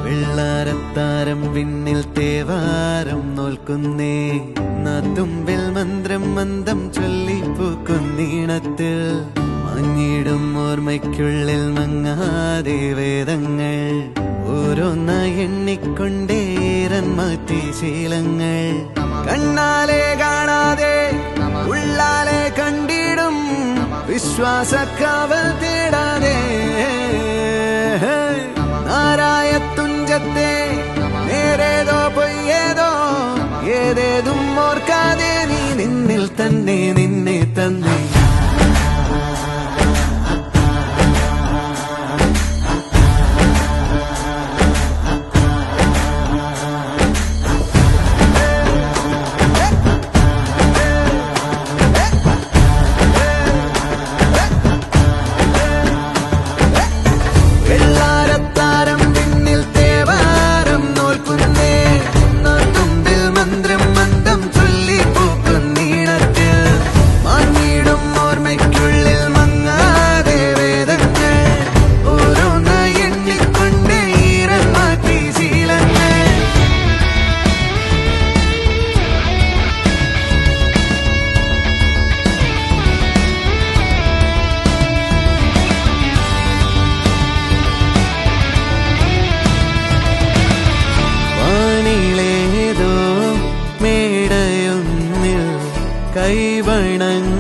വെള്ളാരത്താരം വിണ്ണിൽ തേവാരം നോൽക്കുന്നേ തുമ്പിൽ മന്ത്രം മന്ദം ചൊല്ലിപ്പൂക്കുന്നീണത്തിൽ മങ്ങിടും ഓർമ്മയ്ക്കുള്ളിൽ മങ്ങാതെ വേദങ്ങൾ ഓരോന്നായി എണ്ണിക്കൊണ്ടേരൻ മാറ്റി ശീലങ്ങൾ കണ്ണാലെ കാണാതെ ഉള്ളാലെ കണ്ടിടും വിശ്വാസക്കാവൽ തേടാതെ നാരായ തുഞ്ചത്തെ നേരേതോ പൊയ്യേതോ ഏതേതും ഓർക്കാതെ നീ നിന്നിൽ തന്നെ നിന്നെ തന്നെ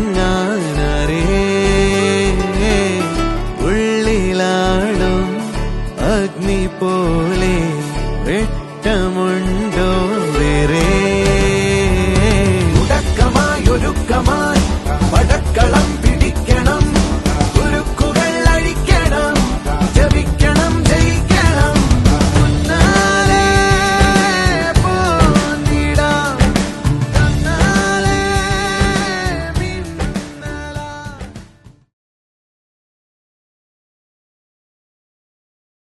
കൈവണങ്ങാനരേ ഉള്ളിലാടും അഗ്നി പോലെ വെട്ടമു